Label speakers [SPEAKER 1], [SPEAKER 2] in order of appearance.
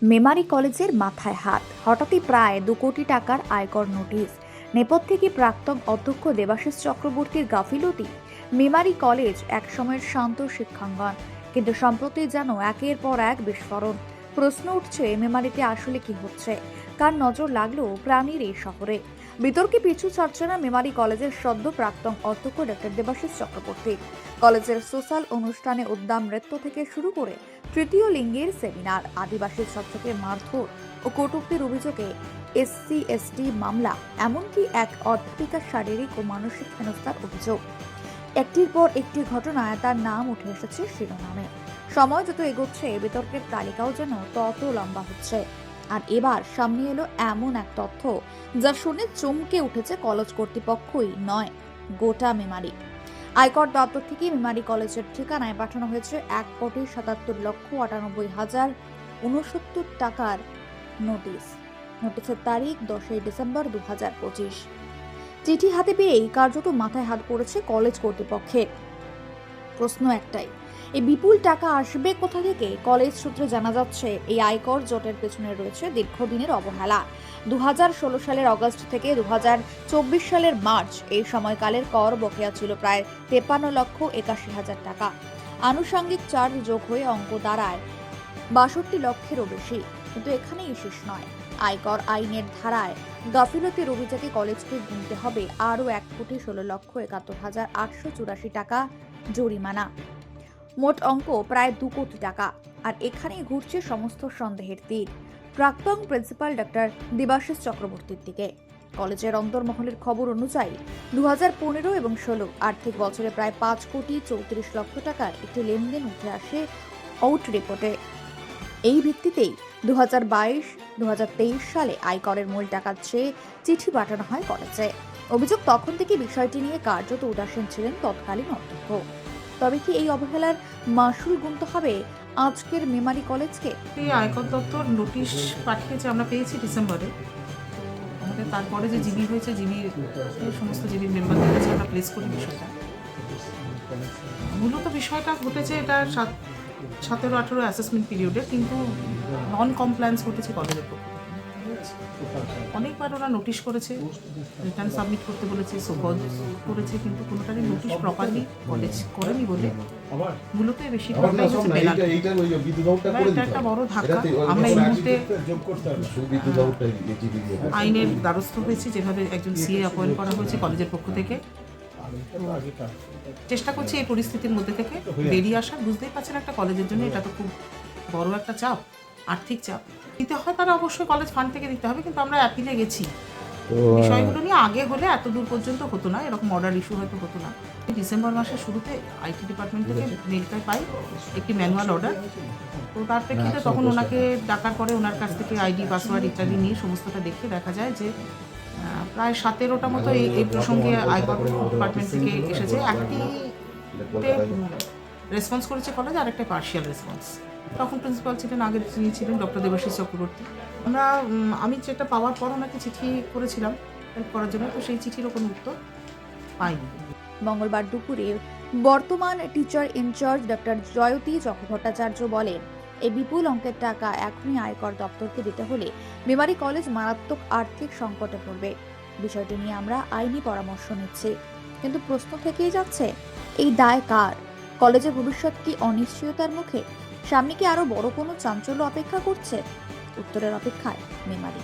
[SPEAKER 1] মেমারি কলেজের মাথায় হাত, হঠাৎই প্রায় 2 কোটি টাকার আয়কর নোটিশ। নেপথ্যে কি প্রাক্তন অধ্যক্ষ দেবাশিস চক্রবর্তীর গাফিলতি? মেমারি কলেজ একসময়ের শান্ত শিক্ষাঙ্গন, কিন্তু সম্প্রতি যেন একের পর এক বিস্ফোরণ। প্রশ্ন উঠছে, মেমারিতে আসলে কি হচ্ছে? কার নজর লাগলো প্রাণীর এই শহরে? বিতর্কে পিছু ছাড়ছে না মেমারি কলেজের সদ্য প্রাক্তন অধ্যক্ষ ডক্টর দেবাশিস চক্রবর্তী। কলেজের সোশ্যাল অনুষ্ঠানে উদ্দাম নৃত্য থেকে শুরু করে তৃতীয় লিঙ্গের সেমিনার, আদিবাসী ছাত্রকে মারধর ও কটূক্তির অভিযোগে SC/ST মামলা, এমনকি এক অধ্যাপিকার শারীরিক ও মানসিক হেনস্থার অভিযোগ। একটির পর একটি ঘটনায় তার নাম উঠে এসেছে শিরোনামে। সময় যত এগোচ্ছে, বিতর্কের তালিকাও যেন তত লম্বা হচ্ছে। আর এবার সামনে এলো এমন এক তথ্য যা শুনে চমকে উঠেছে কলেজ কর্তৃপক্ষই নয়, গোটা মেমারি। আয়কর দপ্তর থেকে মেমারি কলেজের ঠিকানায় পাঠানো হয়েছে 1,77,98,069 টাকার নোটিশ। নোটিশের তারিখ 10 ডিসেম্বর 2025। চিঠি হাতে পেয়েই কার্যত মাথায় হাত পড়েছে কলেজ কর্তৃপক্ষের। প্রশ্ন একটাই, এই বিপুল টাকা আসবে কোথা থেকে? কলেজ সূত্রে জানা যাচ্ছে, এই আয়কর জটের পেছনে রয়েছে দীর্ঘদিনের অবহেলা। 2016 সালের অগস্ট থেকে 2024 সালের মার্চ, এই সময়কালের কর বকেয়া ছিল প্রায় 53,81,000 টাকা। আনুষঙ্গিক চার্জ যোগ হয়ে অঙ্ক দাঁড়ায় 62 লক্ষেরও বেশি। কিন্তু এখানেই শেষ নয়। আয়কর আইনের ধারায় গাফিলতির অভিযোগে কলেজকে গুনতে হবে আরও 1,16,71,884 টাকা জরিমানা। মোট অঙ্ক প্রায় 2 কোটি টাকা। আর এখানেই ঘুরছে সমস্ত সন্দেহের তীর প্রাক্তন প্রিন্সিপাল ডক্টর দেবাশিস চক্রবর্তীর দিকে। কলেজের অন্তর্মহলের খবর অনুযায়ী 2015 এবং 16 আর্থিক বছরে প্রায় 5,34,00,000 টাকার একটি লেনদেন উঠে আসে আউট রিপোর্টে। এই ভিত্তিতেই 2022-2023 সালে আয়করের মূল টাকার চেয়ে চিঠি পাঠানো হয় কলেজে। অভিযোগ, তখন থেকে বিষয়টি নিয়ে কার্যত উদাসীন ছিলেন তৎকালীন অধ্যক্ষ। তবে কি এই অবহেলার মাসুল গুনতে হবে আজকের মেমারি কলেজকে?
[SPEAKER 2] এই আয়কর দপ্তর নোটিশ পাঠিয়েছে, আমরা পেয়েছি ডিসেম্বরে। আমাদের তারপরে যে জিবি হয়েছে, জিবির সমস্ত জিবির মেম্বারদের কাছে আমরা প্লেস করি বিষয়টা। মূলত বিষয়টা ঘটেছে এটা 17-18 অ্যাসেসমেন্ট পিরিয়ডে, কিন্তু নন কমপ্লায়েন্স ঘটেছে কলেজের পক্ষ থেকে। অনেকবার ওরা নোটিশ করেছে, রিটার্ন সাবমিট করতে বলেছে, সোকজ করেছে, কিন্তু কোনোটারই নোটিশ প্রপারলি কলেজ করেনি বলে মূলত বেশিরভাগটাই হচ্ছে পেনাল্টি। এটা একটা বড় ধাক্কা। আমরা এই মুহূর্তে আইনের দ্বারস্থ হয়েছি, যেভাবে একজন CA অ্যাপয়েন্ট করা হয়েছে কলেজের পক্ষ থেকে। চেষ্টা করছি এই পরিস্থিতির মধ্যে থেকে বেরিয়ে আসার। বুঝতেই পারছেন, একটা কলেজের জন্য এটা তো খুব বড় একটা চাপ, আর্থিক চাপ দিতে হয়। তারা অবশ্যই কলেজ ফান্ড থেকে দিতে হবে, কিন্তু আমরা অ্যাপিলে গেছি। বিষয়গুলো নিয়ে আগে হলে এত দূর পর্যন্ত হতো না, এরকম অর্ডার ইস্যু হয়তো হতো না। ডিসেম্বর মাসের শুরুতে IT ডিপার্টমেন্ট থেকে মেলটা পাই, একটি ম্যানুয়াল অর্ডার। তো তার প্রেক্ষিতে তখন ওনাকে ডাকার পরে ওনার কাছ থেকে ID পাসওয়ার্ড ইত্যাদি নিয়ে সমস্তটা দেখে দেখা যায় যে প্রায় 17টা মতো এই প্রসঙ্গে আয়কর ডিপার্টমেন্ট থেকে এসেছে। একটি রেসপন্স করেছে কলেজ, আর একটা পার্শিয়াল রেসপন্স। তখন প্রিন্সিপাল ছিলেন, আগে যিনি ছিলেন ডক্টর দেবাশিস চক্রবর্তী। আমি যেটা পাওয়ার পর ওনাকে চিঠি করেছিলাম হেল্প করার জন্য, তো সেই চিঠিরও কোনো উত্তর পাইনি।
[SPEAKER 1] মঙ্গলবার দুপুরে বর্তমান টিচার ইনচার্জ ডক্টর জয়তী চক্রভট্টাচার্য বলেন, এই বিপুল অঙ্কের টাকা এখনই আয়কর দপ্তরকে দিতে হলে মেমারি কলেজ মারাত্মক আর্থিক সংকটে পড়বে। বিষয়টি নিয়ে আমরা আইনি পরামর্শ নিচ্ছি, কিন্তু প্রশ্ন থেকেই যাচ্ছে, এই দায় কার? কলেজের ভবিষ্যৎ কি অনিশ্চয়তার মুখে? সামনে কি আরো বড় কোনো চাঞ্চল্য অপেক্ষা করছে? উত্তরের অপেক্ষায় মেমারি।